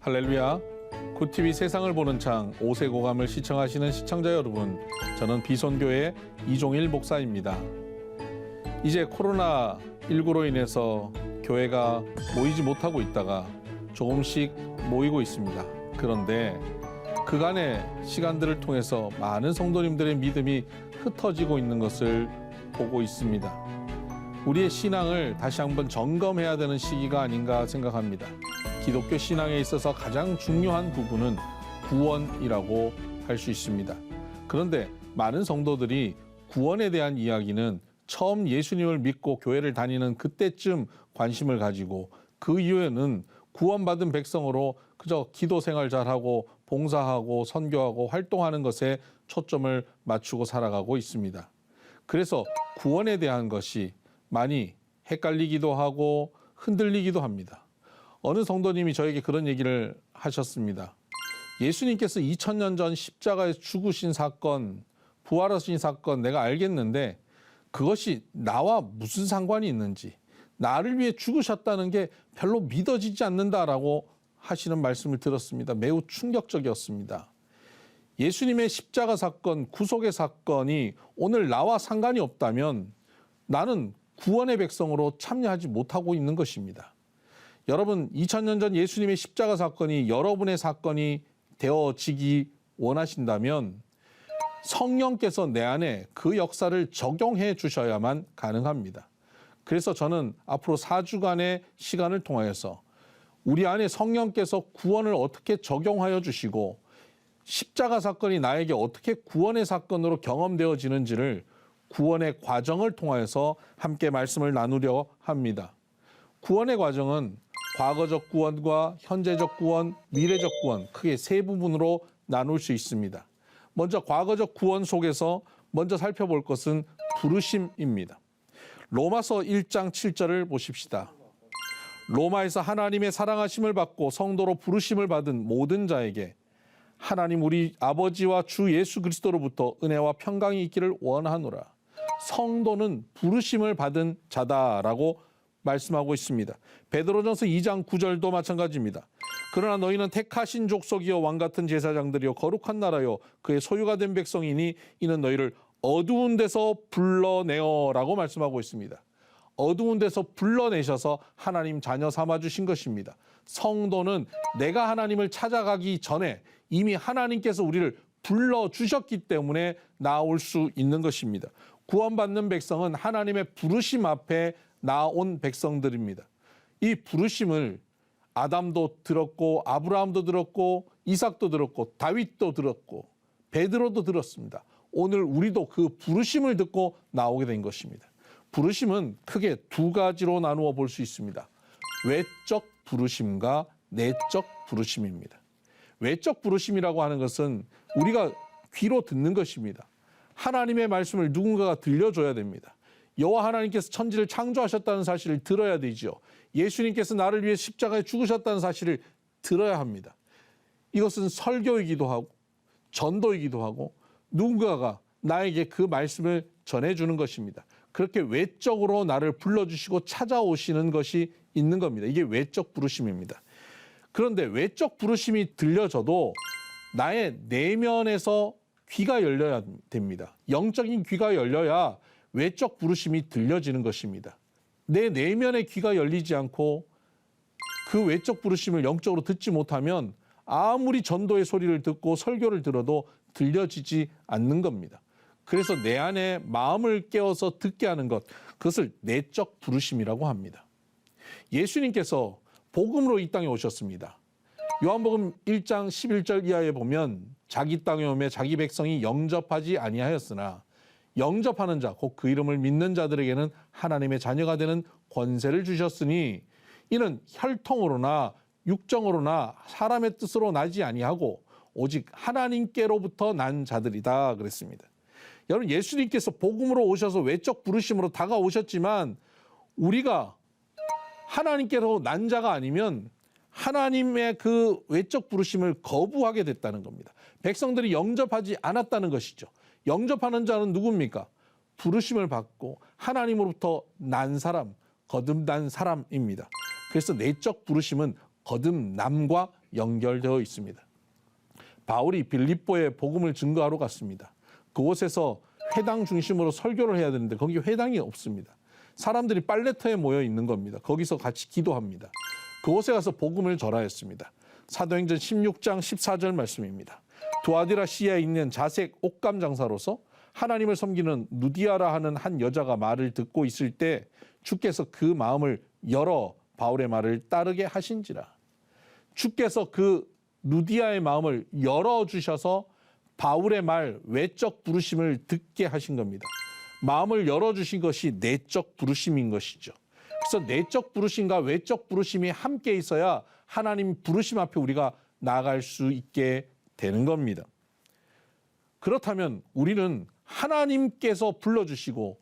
할렐루야. 굿TV 세상을 보는 창 5세 고감을 시청하시는 시청자 여러분, 저는 비손교회 이종일 목사입니다. 이제 코로나19로 인해서 교회가 모이지 못하고 있다가 조금씩 모이고 있습니다. 그런데 그간의 시간들을 통해서 많은 성도님들의 믿음이 흩어지고 있는 것을 보고 있습니다. 우리의 신앙을 다시 한번 점검해야 되는 시기가 아닌가 생각합니다. 기독교 신앙에 있어서 가장 중요한 부분은 구원이라고 할 수 있습니다. 그런데 많은 성도들이 구원에 대한 이야기는 처음 예수님을 믿고 교회를 다니는 그때쯤 관심을 가지고 그 이후에는 구원받은 백성으로 그저 기도 생활 잘하고 봉사하고 선교하고 활동하는 것에 초점을 맞추고 살아가고 있습니다. 그래서 구원에 대한 것이 많이 헷갈리기도 하고 흔들리기도 합니다. 어느 성도님이 저에게 그런 얘기를 하셨습니다. 예수님께서 2000년 전 십자가에 죽으신 사건, 부활하신 사건 내가 알겠는데 그것이 나와 무슨 상관이 있는지, 나를 위해 죽으셨다는 게 별로 믿어지지 않는다라고 하시는 말씀을 들었습니다. 매우 충격적이었습니다. 예수님의 십자가 사건, 구속의 사건이 오늘 나와 상관이 없다면 나는 구원의 백성으로 참여하지 못하고 있는 것입니다. 여러분, 2000년 전 예수님의 십자가 사건이 여러분의 사건이 되어지기 원하신다면 성령께서 내 안에 그 역사를 적용해 주셔야만 가능합니다. 그래서 저는 앞으로 4주간의 시간을 통하여서 우리 안에 성령께서 구원을 어떻게 적용하여 주시고 십자가 사건이 나에게 어떻게 구원의 사건으로 경험되어지는지를 구원의 과정을 통하여서 함께 말씀을 나누려 합니다. 구원의 과정은 과거적 구원과 현재적 구원, 미래적 구원, 크게 세 부분으로 나눌 수 있습니다. 먼저 과거적 구원 속에서 먼저 살펴볼 것은 부르심입니다. 로마서 1장 7절을 보십시다. 로마에서 하나님의 사랑하심을 받고 성도로 부르심을 받은 모든 자에게 하나님 우리 아버지와 주 예수 그리스도로부터 은혜와 평강이 있기를 원하노라. 성도는 부르심을 받은 자다라고 말씀하고 있습니다. 베드로전서 2장 9절도 마찬가지입니다. 그러나 너희는 택하신 족속이요 왕같은 제사장들이요 거룩한 나라요 그의 소유가 된 백성이니 이는 너희를 어두운 데서 불러내어라고 말씀하고 있습니다. 어두운 데서 불러내셔서 하나님 자녀 삼아주신 것입니다. 성도는 내가 하나님을 찾아가기 전에 이미 하나님께서 우리를 불러주셨기 때문에 나올 수 있는 것입니다. 구원받는 백성은 하나님의 부르심 앞에 나온 백성들입니다. 이 부르심을 아담도 들었고 아브라함도 들었고 이삭도 들었고 다윗도 들었고 베드로도 들었습니다. 오늘 우리도 그 부르심을 듣고 나오게 된 것입니다. 부르심은 크게 두 가지로 나누어 볼 수 있습니다. 외적 부르심과 내적 부르심입니다. 외적 부르심이라고 하는 것은 우리가 귀로 듣는 것입니다. 하나님의 말씀을 누군가가 들려줘야 됩니다. 여호와 하나님께서 천지를 창조하셨다는 사실을 들어야 되죠. 예수님께서 나를 위해 십자가에 죽으셨다는 사실을 들어야 합니다. 이것은 설교이기도 하고 전도이기도 하고 누군가가 나에게 그 말씀을 전해주는 것입니다. 그렇게 외적으로 나를 불러주시고 찾아오시는 것이 있는 겁니다. 이게 외적 부르심입니다. 그런데 외적 부르심이 들려져도 나의 내면에서 귀가 열려야 됩니다. 영적인 귀가 열려야 외적 부르심이 들려지는 것입니다. 내 내면의 귀가 열리지 않고 그 외적 부르심을 영적으로 듣지 못하면 아무리 전도의 소리를 듣고 설교를 들어도 들려지지 않는 겁니다. 그래서 내 안에 마음을 깨워서 듣게 하는 것, 그것을 내적 부르심이라고 합니다. 예수님께서 복음으로 이 땅에 오셨습니다. 요한복음 1장 11절 이하에 보면 자기 땅에 오매 자기 백성이 영접하지 아니하였으나 영접하는 자, 곧 그 이름을 믿는 자들에게는 하나님의 자녀가 되는 권세를 주셨으니 이는 혈통으로나 육정으로나 사람의 뜻으로 나지 아니하고 오직 하나님께로부터 난 자들이다 그랬습니다. 여러분, 예수님께서 복음으로 오셔서 외적 부르심으로 다가오셨지만 우리가 하나님께로 난 자가 아니면 하나님의 그 외적 부르심을 거부하게 됐다는 겁니다. 백성들이 영접하지 않았다는 것이죠. 영접하는 자는 누굽니까? 부르심을 받고 하나님으로부터 난 사람, 거듭난 사람입니다. 그래서 내적 부르심은 거듭남과 연결되어 있습니다. 바울이 빌립보에 복음을 증거하러 갔습니다. 그곳에서 회당 중심으로 설교를 해야 되는데 거기 회당이 없습니다. 사람들이 빨래터에 모여 있는 겁니다. 거기서 같이 기도합니다. 그곳에 가서 복음을 전하였습니다. 사도행전 16장 14절 말씀입니다. 두아디라시아에 있는 자색 옷감 장사로서 하나님을 섬기는 누디아라 하는 한 여자가 말을 듣고 있을 때 주께서 그 마음을 열어 바울의 말을 따르게 하신지라. 주께서 그 누디아의 마음을 열어주셔서 바울의 말, 외적 부르심을 듣게 하신 겁니다. 마음을 열어주신 것이 내적 부르심인 것이죠. 그래서 내적 부르심과 외적 부르심이 함께 있어야 하나님 부르심 앞에 우리가 나아갈 수 있게 되는 겁니다. 그렇다면 우리는 하나님께서 불러주시고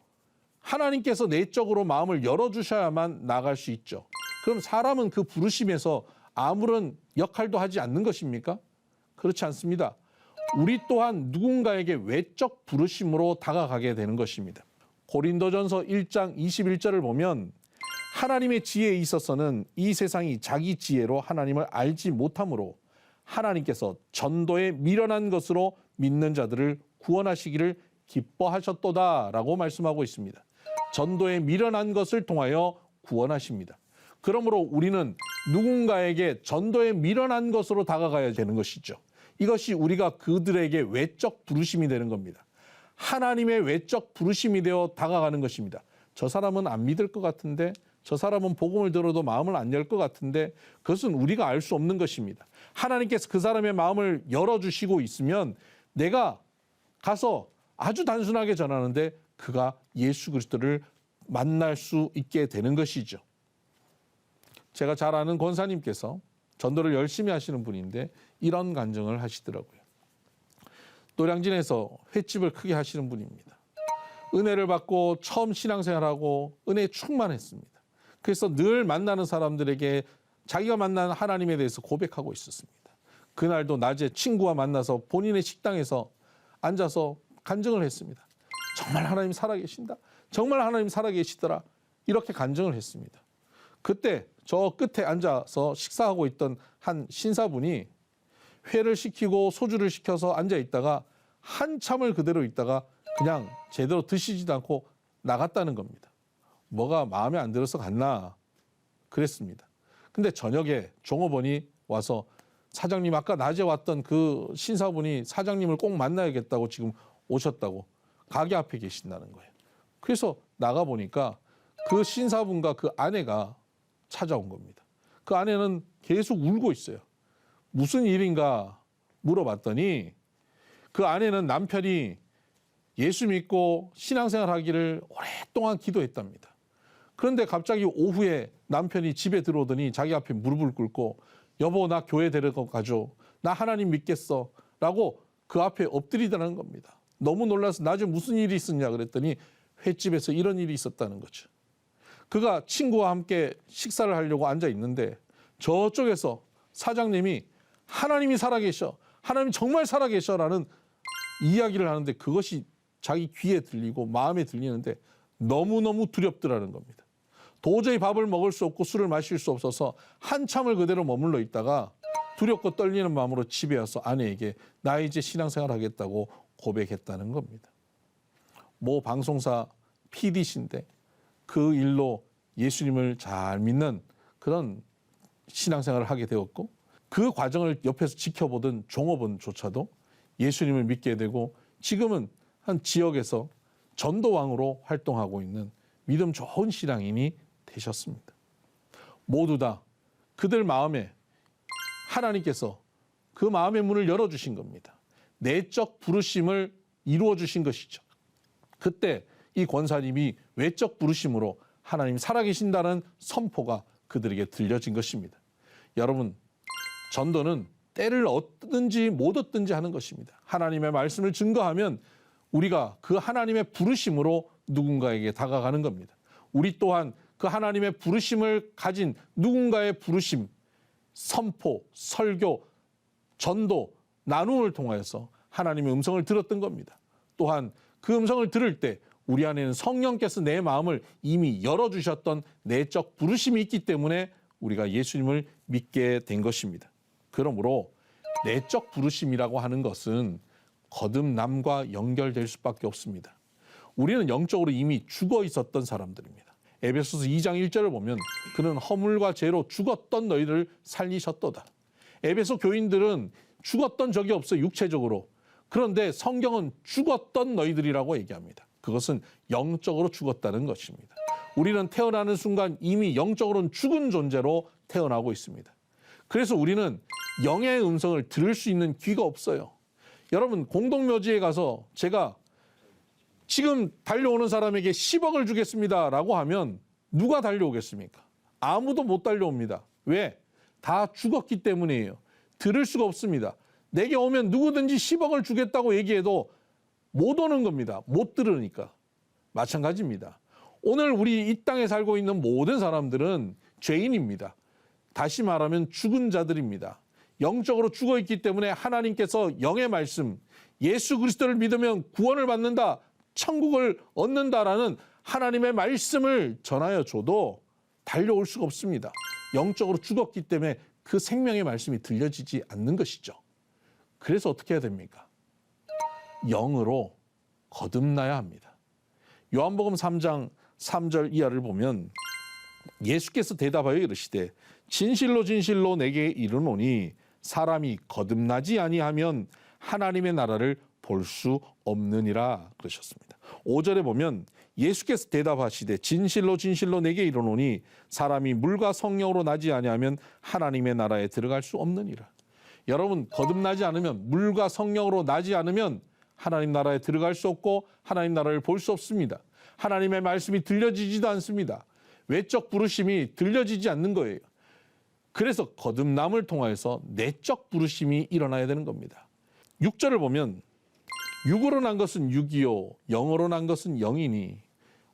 하나님께서 내적으로 마음을 열어주셔야만 나아갈 수 있죠. 그럼 사람은 그 부르심에서 아무런 역할도 하지 않는 것입니까? 그렇지 않습니다. 우리 또한 누군가에게 외적 부르심으로 다가가게 되는 것입니다. 고린도전서 1장 21절을 보면 하나님의 지혜에 있어서는 이 세상이 자기 지혜로 하나님을 알지 못하므로 하나님께서 전도에 미련한 것으로 믿는 자들을 구원하시기를 기뻐하셨도다라고 말씀하고 있습니다. 전도에 미련한 것을 통하여 구원하십니다. 그러므로 우리는 누군가에게 전도에 미련한 것으로 다가가야 되는 것이죠. 이것이 우리가 그들에게 외적 부르심이 되는 겁니다. 하나님의 외적 부르심이 되어 다가가는 것입니다. 저 사람은 안 믿을 것 같은데, 저 사람은 복음을 들어도 마음을 안 열 것 같은데, 그것은 우리가 알 수 없는 것입니다. 하나님께서 그 사람의 마음을 열어주시고 있으면 내가 가서 아주 단순하게 전하는데 그가 예수 그리스도를 만날 수 있게 되는 것이죠. 제가 잘 아는 권사님께서 전도를 열심히 하시는 분인데 이런 간증을 하시더라고요. 노량진에서 횟집을 크게 하시는 분입니다. 은혜를 받고 처음 신앙생활하고 은혜에 충만했습니다. 그래서 늘 만나는 사람들에게 자기가 만난 하나님에 대해서 고백하고 있었습니다. 그날도 낮에 친구와 만나서 본인의 식당에서 앉아서 간증을 했습니다. 정말 하나님 살아계신다. 정말 하나님 살아계시더라. 이렇게 간증을 했습니다. 그때 저 끝에 앉아서 식사하고 있던 한 신사분이 회를 시키고 소주를 시켜서 앉아 있다가 한참을 그대로 있다가 그냥 제대로 드시지도 않고 나갔다는 겁니다. 뭐가 마음에 안 들어서 갔나 그랬습니다. 근데 저녁에 종업원이 와서 사장님 아까 낮에 왔던 그 신사분이 사장님을 꼭 만나야겠다고 지금 오셨다고 가게 앞에 계신다는 거예요. 그래서 나가보니까 그 신사분과 그 아내가 찾아온 겁니다. 그 아내는 계속 울고 있어요. 무슨 일인가 물어봤더니 그 아내는 남편이 예수 믿고 신앙생활 하기를 오랫동안 기도했답니다. 그런데 갑자기 오후에 남편이 집에 들어오더니 자기 앞에 무릎을 꿇고 여보 나 교회 데려가줘. 나 하나님 믿겠어. 라고 그 앞에 엎드리더라는 겁니다. 너무 놀라서 낮에 무슨 일이 있었냐 그랬더니 횟집에서 이런 일이 있었다는 거죠. 그가 친구와 함께 식사를 하려고 앉아 있는데 저쪽에서 사장님이 하나님이 살아계셔. 하나님 정말 살아계셔라는 이야기를 하는데 그것이 자기 귀에 들리고 마음에 들리는데 너무너무 두렵더라는 겁니다. 도저히 밥을 먹을 수 없고 술을 마실 수 없어서 한참을 그대로 머물러 있다가 두렵고 떨리는 마음으로 집에 와서 아내에게 나 이제 신앙생활 하겠다고 고백했다는 겁니다. 모 방송사 PD신데 그 일로 예수님을 잘 믿는 그런 신앙생활을 하게 되었고 그 과정을 옆에서 지켜보던 종업원조차도 예수님을 믿게 되고 지금은 한 지역에서 전도왕으로 활동하고 있는 믿음 좋은 신앙인이 되셨습니다. 모두 다 그들 마음에 하나님께서 그 마음의 문을 열어주신 겁니다. 내적 부르심을 이루어 주신 것이죠. 그때 이 권사님이 외적 부르심으로 하나님 살아계신다는 선포가 그들에게 들려진 것입니다. 여러분, 전도는 때를 얻든지 못 얻든지 하는 것입니다. 하나님의 말씀을 증거하면 우리가 그 하나님의 부르심으로 누군가에게 다가가는 겁니다. 우리 또한 그 하나님의 부르심을 가진 누군가의 부르심, 선포, 설교, 전도, 나눔을 통하여서 하나님의 음성을 들었던 겁니다. 또한 그 음성을 들을 때 우리 안에는 성령께서 내 마음을 이미 열어주셨던 내적 부르심이 있기 때문에 우리가 예수님을 믿게 된 것입니다. 그러므로 내적 부르심이라고 하는 것은 거듭남과 연결될 수밖에 없습니다. 우리는 영적으로 이미 죽어 있었던 사람들입니다. 에베소서 2장 1절을 보면 그는 허물과 죄로 죽었던 너희를 살리셨도다. 에베소 교인들은 죽었던 적이 없어요, 육체적으로. 그런데 성경은 죽었던 너희들이라고 얘기합니다. 그것은 영적으로 죽었다는 것입니다. 우리는 태어나는 순간 이미 영적으로는 죽은 존재로 태어나고 있습니다. 그래서 우리는 영의 음성을 들을 수 있는 귀가 없어요. 여러분, 공동묘지에 가서 제가 지금 달려오는 사람에게 10억을 주겠습니다 라고 하면 누가 달려오겠습니까? 아무도 못 달려옵니다. 왜? 다 죽었기 때문이에요. 들을 수가 없습니다. 내게 오면 누구든지 10억을 주겠다고 얘기해도 못 오는 겁니다. 못 들으니까. 마찬가지입니다. 오늘 우리 이 땅에 살고 있는 모든 사람들은 죄인입니다. 다시 말하면 죽은 자들입니다. 영적으로 죽어 있기 때문에 하나님께서 영의 말씀, 예수 그리스도를 믿으면 구원을 받는다, 천국을 얻는다라는 하나님의 말씀을 전하여 줘도 달려올 수가 없습니다. 영적으로 죽었기 때문에 그 생명의 말씀이 들려지지 않는 것이죠. 그래서 어떻게 해야 됩니까? 영으로 거듭나야 합니다. 요한복음 3장 3절 이하를 보면 예수께서 대답하여 이르시되 진실로 진실로 내게 이르노니 사람이 거듭나지 아니하면 하나님의 나라를 볼 수 없느니라 그러셨습니다. 5절에 보면 예수께서 대답하시되 진실로 진실로 내게 이르노니 사람이 물과 성령으로 나지 아니하면 하나님의 나라에 들어갈 수 없느니라. 여러분, 거듭나지 않으면, 물과 성령으로 나지 않으면 하나님 나라에 들어갈 수 없고 하나님 나라를 볼 수 없습니다. 하나님의 말씀이 들려지지도 않습니다. 외적 부르심이 들려지지 않는 거예요. 그래서 거듭남을 통해서 내적 부르심이 일어나야 되는 겁니다. 6절을 보면 육으로 난 것은 육이요 영으로 난 것은 영이니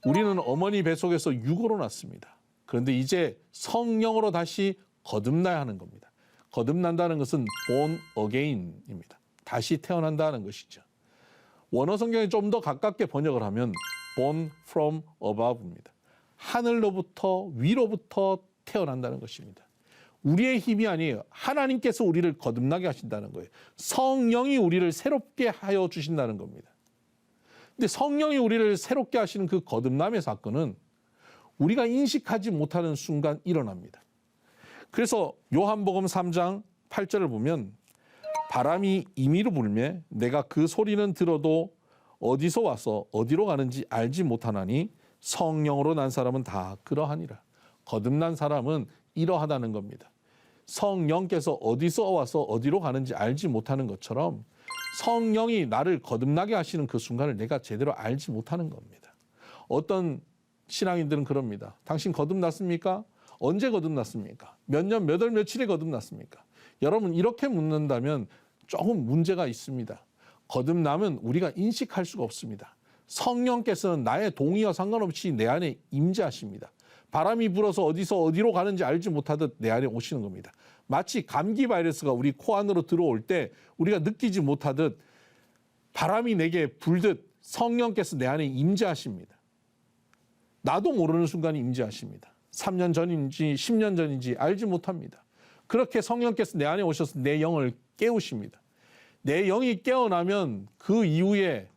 우리는 어머니 뱃속에서 육으로 났습니다. 그런데 이제 성령으로 다시 거듭나야 하는 겁니다. 거듭난다는 것은 born again입니다. 다시 태어난다는 것이죠. 원어 성경에 좀 더 가깝게 번역을 하면 born from above입니다. 하늘로부터 위로부터 태어난다는 것입니다. 우리의 힘이 아니에요. 하나님께서 우리를 거듭나게 하신다는 거예요. 성령이 우리를 새롭게 하여 주신다는 겁니다. 근데 성령이 우리를 새롭게 하시는 그 거듭남의 사건은 우리가 인식하지 못하는 순간 일어납니다. 그래서 요한복음 3장 8절을 보면 바람이 임의로 불매 내가 그 소리는 들어도 어디서 와서 어디로 가는지 알지 못하나니 성령으로 난 사람은 다 그러하니라. 거듭난 사람은 이러하다는 겁니다. 성령께서 어디서 와서 어디로 가는지 알지 못하는 것처럼 성령이 나를 거듭나게 하시는 그 순간을 내가 제대로 알지 못하는 겁니다. 어떤 신앙인들은 그럽니다. 당신 거듭났습니까? 언제 거듭났습니까? 몇 년, 몇 월, 며칠에 거듭났습니까? 여러분, 이렇게 묻는다면 조금 문제가 있습니다. 거듭남은 우리가 인식할 수가 없습니다. 성령께서는 나의 동의와 상관없이 내 안에 임재하십니다. 바람이 불어서 어디서 어디로 가는지 알지 못하듯 내 안에 오시는 겁니다. 마치 감기 바이러스가 우리 코 안으로 들어올 때 우리가 느끼지 못하듯 바람이 내게 불듯 성령께서 내 안에 임재하십니다. 나도 모르는 순간에 임재하십니다. 3년 전인지 10년 전인지 알지 못합니다. 그렇게 성령께서 내 안에 오셔서 내 영을 깨우십니다. 내 영이 깨어나면 그 이후에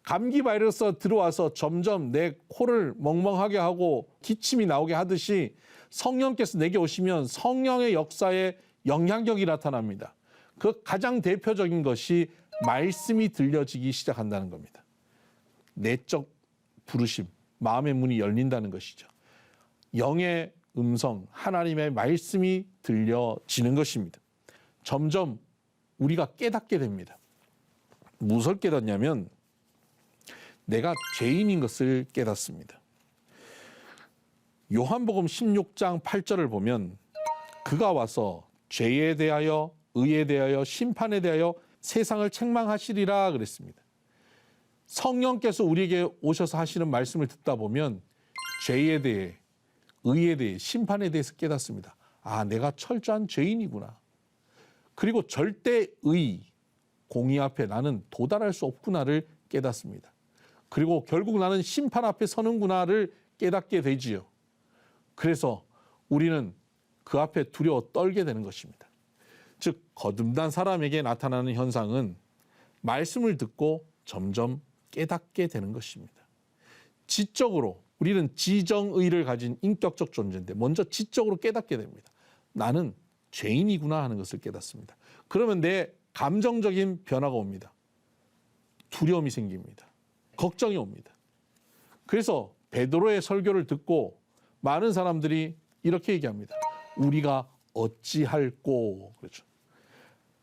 감기 바이러스가 들어와서 점점 내 코를 멍멍하게 하고 기침이 나오게 하듯이 성령께서 내게 오시면 성령의 역사에 영향력이 나타납니다. 그 가장 대표적인 것이 말씀이 들려지기 시작한다는 겁니다. 내적 부르심, 마음의 문이 열린다는 것이죠. 영의 음성, 하나님의 말씀이 들려지는 것입니다. 점점 우리가 깨닫게 됩니다. 무엇을 깨닫냐면 내가 죄인인 것을 깨닫습니다. 요한복음 16장 8절을 보면 그가 와서 죄에 대하여 의에 대하여 심판에 대하여 세상을 책망하시리라 그랬습니다. 성령께서 우리에게 오셔서 하시는 말씀을 듣다 보면 죄에 대해 의에 대해 심판에 대해서 깨닫습니다. 아, 내가 철저한 죄인이구나. 그리고 절대의 공의 앞에 나는 도달할 수 없구나를 깨닫습니다. 그리고 결국 나는 심판 앞에 서는구나를 깨닫게 되지요. 그래서 우리는 그 앞에 두려워 떨게 되는 것입니다. 즉 거듭난 사람에게 나타나는 현상은 말씀을 듣고 점점 깨닫게 되는 것입니다. 지적으로 우리는 지정의를 가진 인격적 존재인데 먼저 지적으로 깨닫게 됩니다. 나는 죄인이구나 하는 것을 깨닫습니다. 그러면 내 감정적인 변화가 옵니다. 두려움이 생깁니다. 걱정이 옵니다. 그래서 베드로의 설교를 듣고 많은 사람들이 이렇게 얘기합니다. 우리가 어찌할꼬. 그렇죠.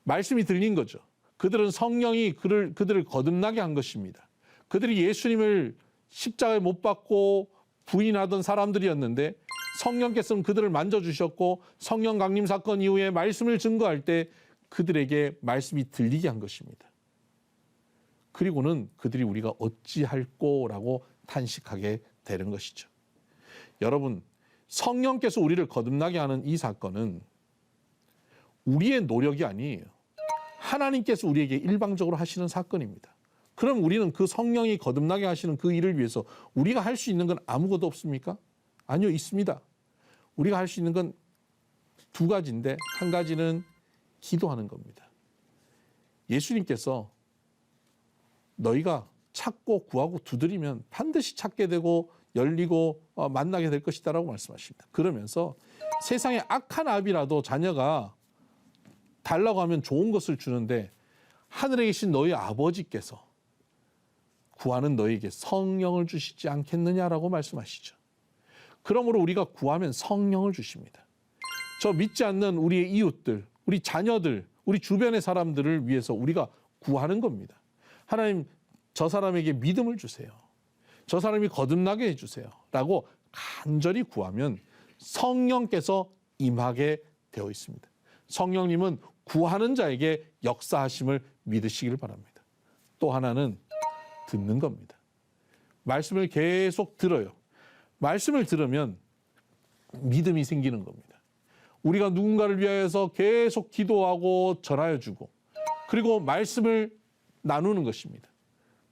말씀이 들린 거죠. 그들은 성령이 그들을 거듭나게 한 것입니다. 그들이 예수님을 십자가에 못 박고 부인하던 사람들이었는데 성령께서는 그들을 만져주셨고 성령 강림 사건 이후에 말씀을 증거할 때 그들에게 말씀이 들리게 한 것입니다. 그리고는 그들이 우리가 어찌할꼬라고 탄식하게 되는 것이죠. 여러분, 성령께서 우리를 거듭나게 하는 이 사건은 우리의 노력이 아니에요. 하나님께서 우리에게 일방적으로 하시는 사건입니다. 그럼 우리는 그 성령이 거듭나게 하시는 그 일을 위해서 우리가 할 수 있는 건 아무것도 없습니까? 아니요, 있습니다. 우리가 할 수 있는 건 두 가지인데 한 가지는 기도하는 겁니다. 예수님께서 너희가 찾고 구하고 두드리면 반드시 찾게 되고 열리고 만나게 될 것이다라고 말씀하십니다. 그러면서 세상에 악한 아비라도 자녀가 달라고 하면 좋은 것을 주는데 하늘에 계신 너희 아버지께서 구하는 너희에게 성령을 주시지 않겠느냐라고 말씀하시죠. 그러므로 우리가 구하면 성령을 주십니다. 저 믿지 않는 우리의 이웃들, 우리 자녀들, 우리 주변의 사람들을 위해서 우리가 구하는 겁니다. 하나님, 저 사람에게 믿음을 주세요. 저 사람이 거듭나게 해주세요. 라고 간절히 구하면 성령께서 임하게 되어 있습니다. 성령님은 구하는 자에게 역사하심을 믿으시기를 바랍니다. 또 하나는 듣는 겁니다. 말씀을 계속 들어요. 말씀을 들으면 믿음이 생기는 겁니다. 우리가 누군가를 위하여서 계속 기도하고 전하여 주고 그리고 말씀을 나누는 것입니다.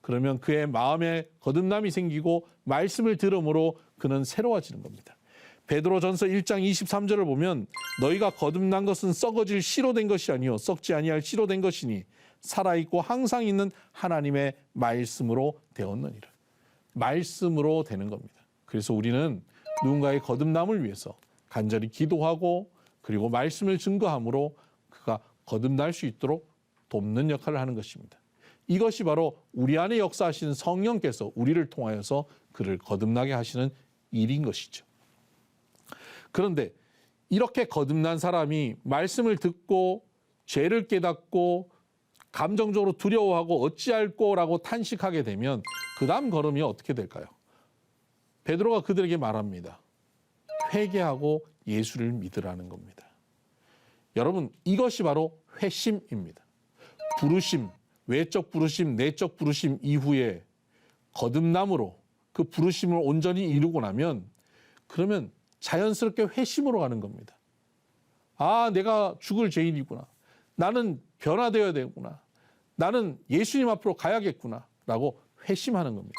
그러면 그의 마음에 거듭남이 생기고 말씀을 들음으로 그는 새로워지는 겁니다. 베드로전서 1장 23절을 보면 너희가 거듭난 것은 썩어질 씨로 된 것이 아니요 썩지 아니할 씨로 된 것이니 살아있고 항상 있는 하나님의 말씀으로 되었느니라. 말씀으로 되는 겁니다. 그래서 우리는 누군가의 거듭남을 위해서 간절히 기도하고 그리고 말씀을 증거함으로 그가 거듭날 수 있도록 돕는 역할을 하는 것입니다. 이것이 바로 우리 안에 역사하시는 성령께서 우리를 통하여서 그를 거듭나게 하시는 일인 것이죠. 그런데 이렇게 거듭난 사람이 말씀을 듣고 죄를 깨닫고 감정적으로 두려워하고 어찌할꼬라고 탄식하게 되면 그 다음 걸음이 어떻게 될까요? 베드로가 그들에게 말합니다. 회개하고 예수를 믿으라는 겁니다. 여러분, 이것이 바로 회심입니다. 부르심, 외적 부르심, 내적 부르심 이후에 거듭남으로 그 부르심을 온전히 이루고 나면 그러면 자연스럽게 회심으로 가는 겁니다. 아, 내가 죽을 죄인이구나. 나는 변화되어야 되구나. 나는 예수님 앞으로 가야겠구나. 라고 회심하는 겁니다.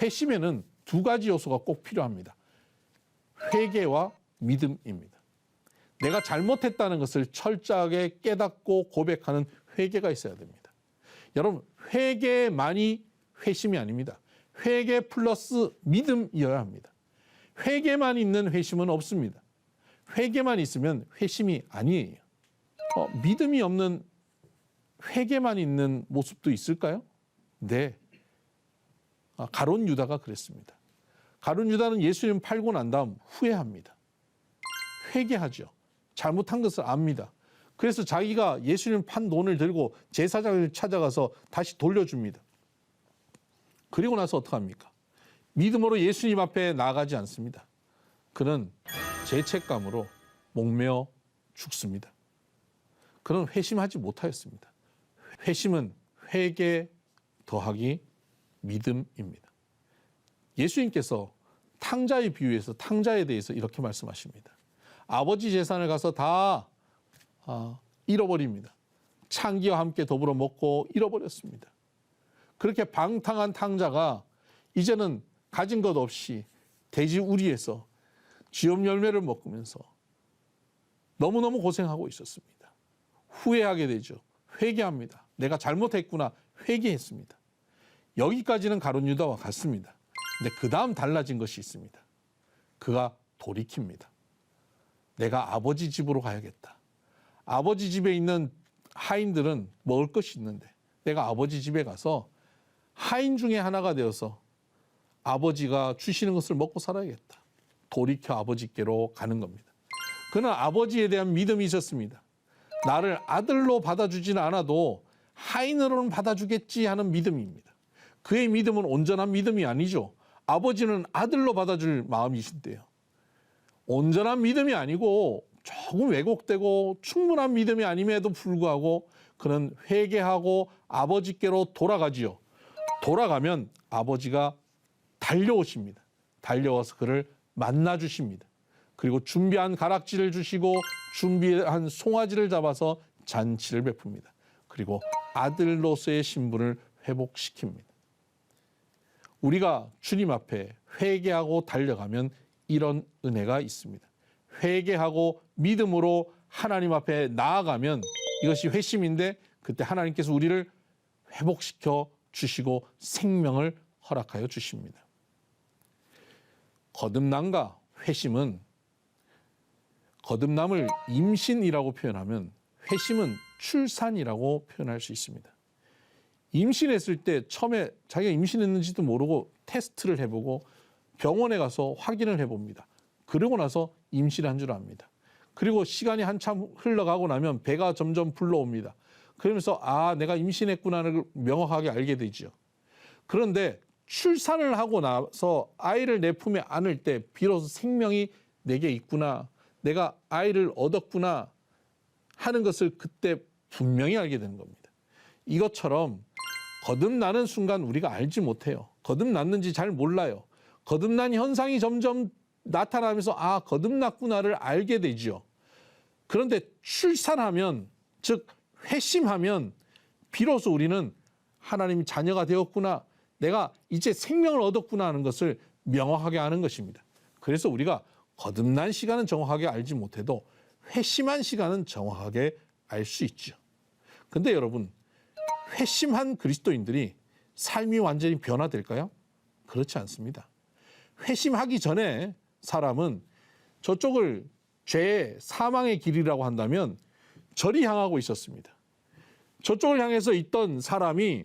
회심에는 두 가지 요소가 꼭 필요합니다. 회개와 믿음입니다. 내가 잘못했다는 것을 철저하게 깨닫고 고백하는 회개가 있어야 됩니다. 여러분, 회개만이 회심이 아닙니다. 회개 플러스 믿음이어야 합니다. 회개만 있는 회심은 없습니다. 회개만 있으면 회심이 아니에요. 믿음이 없는 회개만 있는 모습도 있을까요? 네. 가룟 유다가 그랬습니다. 가룟 유다는 예수님 팔고 난 다음 후회합니다. 회개하죠. 잘못한 것을 압니다. 그래서 자기가 예수님 판 돈을 들고 제사장을 찾아가서 다시 돌려줍니다. 그리고 나서 어떡합니까? 믿음으로 예수님 앞에 나아가지 않습니다. 그는 죄책감으로 목매어 죽습니다. 그는 회심하지 못하였습니다. 회심은 회개 더하기 믿음입니다. 예수님께서 탕자의 비유에서 탕자에 대해서 이렇게 말씀하십니다. 아버지 재산을 가서 다 잃어버립니다. 창기와 함께 더불어 먹고 잃어버렸습니다. 그렇게 방탕한 탕자가 이제는 가진 것 없이 돼지 우리에서 쥐염 열매를 먹으면서 너무너무 고생하고 있었습니다. 후회하게 되죠. 회개합니다. 내가 잘못했구나. 회개했습니다. 여기까지는 가룟 유다와 같습니다. 근데 그 다음 달라진 것이 있습니다. 그가 돌이킵니다. 내가 아버지 집으로 가야겠다. 아버지 집에 있는 하인들은 먹을 것이 있는데 내가 아버지 집에 가서 하인 중에 하나가 되어서 아버지가 주시는 것을 먹고 살아야겠다. 돌이켜 아버지께로 가는 겁니다. 그는 아버지에 대한 믿음이 있었습니다. 나를 아들로 받아주지는 않아도 하인으로는 받아주겠지 하는 믿음입니다. 그의 믿음은 온전한 믿음이 아니죠. 아버지는 아들로 받아줄 마음이신데요. 온전한 믿음이 아니고 조금 왜곡되고 충분한 믿음이 아님에도 불구하고 그는 회개하고 아버지께로 돌아가지요. 돌아가면 아버지가 달려오십니다. 달려와서 그를 만나주십니다. 그리고 준비한 가락지를 주시고 준비한 송아지를 잡아서 잔치를 베풉니다. 그리고 아들로서의 신분을 회복시킵니다. 우리가 주님 앞에 회개하고 달려가면 이런 은혜가 있습니다. 회개하고 믿음으로 하나님 앞에 나아가면 이것이 회심인데 그때 하나님께서 우리를 회복시켜 주시고 생명을 허락하여 주십니다. 거듭남과 회심은 거듭남을 임신이라고 표현하면 회심은 출산이라고 표현할 수 있습니다. 임신했을 때 처음에 자기가 임신했는지도 모르고 테스트를 해보고 병원에 가서 확인을 해봅니다. 그러고 나서 임신한 줄 압니다. 그리고 시간이 한참 흘러가고 나면 배가 점점 불러옵니다. 그러면서 내가 임신했구나를 명확하게 알게 되죠. 그런데 출산을 하고 나서 아이를 내 품에 안을 때 비로소 생명이 내게 있구나, 내가 아이를 얻었구나 하는 것을 그때 분명히 알게 되는 겁니다. 이것처럼 거듭나는 순간 우리가 알지 못해요. 거듭났는지 잘 몰라요. 거듭난 현상이 점점 나타나면서 거듭났구나를 알게 되죠. 그런데 출산하면, 즉 회심하면 비로소 우리는 하나님 자녀가 되었구나, 내가 이제 생명을 얻었구나 하는 것을 명확하게 아는 것입니다. 그래서 우리가 거듭난 시간은 정확하게 알지 못해도 회심한 시간은 정확하게 알 수 있죠. 근데 여러분, 회심한 그리스도인들이 삶이 완전히 변화될까요? 그렇지 않습니다. 회심하기 전에 사람은 저쪽을 죄의 사망의 길이라고 한다면 저리 향하고 있었습니다. 저쪽을 향해서 있던 사람이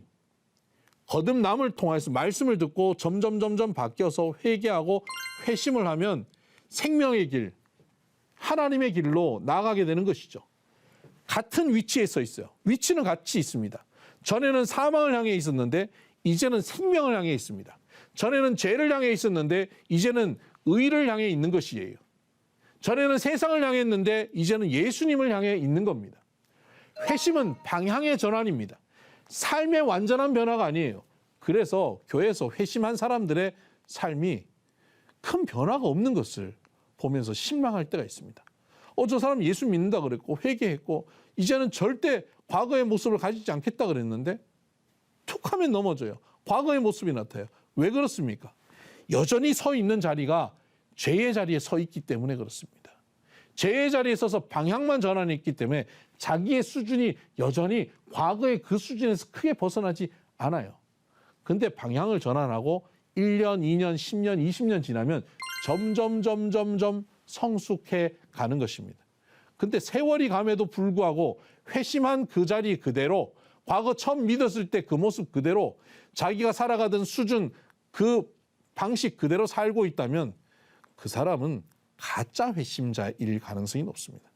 거듭남을 통해서 말씀을 듣고 점점 바뀌어서 회개하고 회심을 하면 생명의 길, 하나님의 길로 나아가게 되는 것이죠. 같은 위치에 서 있어요. 위치는 같이 있습니다. 전에는 사망을 향해 있었는데 이제는 생명을 향해 있습니다. 전에는 죄를 향해 있었는데 이제는 의를 향해 있는 것이에요. 전에는 세상을 향했는데 이제는 예수님을 향해 있는 겁니다. 회심은 방향의 전환입니다. 삶의 완전한 변화가 아니에요. 그래서 교회에서 회심한 사람들의 삶이 큰 변화가 없는 것을 보면서 실망할 때가 있습니다. 저 사람 예수 믿는다 그랬고 회개했고 이제는 절대 과거의 모습을 가지지 않겠다 그랬는데 툭 하면 넘어져요. 과거의 모습이 나타나요. 왜 그렇습니까? 여전히 서 있는 자리가 죄의 자리에 서 있기 때문에 그렇습니다. 죄의 자리에 서서 방향만 전환했기 때문에 자기의 수준이 여전히 과거의 그 수준에서 크게 벗어나지 않아요. 근데 방향을 전환하고 1년, 2년, 10년, 20년 지나면 점점 성숙해 가는 것입니다. 근데 세월이 감에도 불구하고 회심한 그 자리 그대로, 과거 처음 믿었을 때 그 모습 그대로, 자기가 살아가던 수준 그 방식 그대로 살고 있다면 그 사람은 가짜 회심자일 가능성이 높습니다.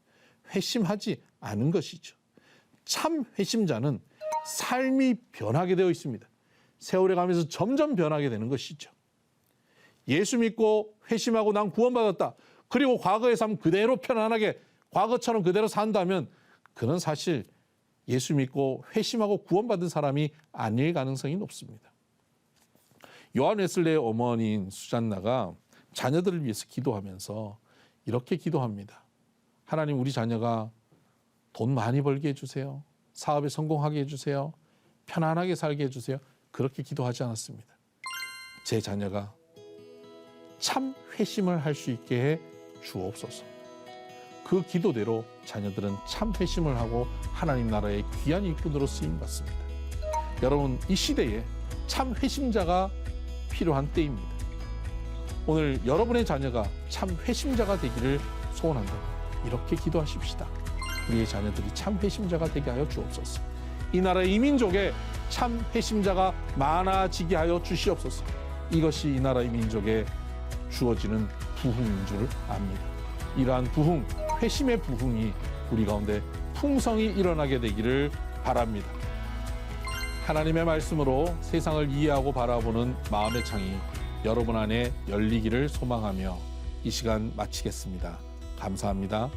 회심하지 않은 것이죠. 참 회심자는 삶이 변하게 되어 있습니다. 세월이 가면서 점점 변하게 되는 것이죠. 예수 믿고 회심하고 난 구원받았다. 그리고 과거의 삶 그대로 편안하게 과거처럼 그대로 산다면 그는 사실 예수 믿고 회심하고 구원받은 사람이 아닐 가능성이 높습니다. 요한 웨슬레의 어머니인 수잔나가 자녀들을 위해서 기도하면서 이렇게 기도합니다. 하나님, 우리 자녀가 돈 많이 벌게 해주세요. 사업에 성공하게 해주세요. 편안하게 살게 해주세요. 그렇게 기도하지 않았습니다. 제 자녀가 참 회심을 할 수 있게 해 주옵소서. 그 기도대로 자녀들은 참 회심을 하고 하나님 나라의 귀한 일꾼으로 쓰임 받습니다. 여러분, 이 시대에 참 회심자가 필요한 때입니다. 오늘 여러분의 자녀가 참 회심자가 되기를 소원한다고 이렇게 기도하십시다. 우리의 자녀들이 참 회심자가 되게 하여 주옵소서. 이 나라 이 민족에 참 회심자가 많아지게 하여 주시옵소서. 이것이 이 나라 이 민족에 주어지는 부흥인 줄 압니다. 이러한 부흥, 회심의 부흥이 우리 가운데 풍성히 일어나게 되기를 바랍니다. 하나님의 말씀으로 세상을 이해하고 바라보는 마음의 창이 여러분 안에 열리기를 소망하며 이 시간 마치겠습니다. 감사합니다.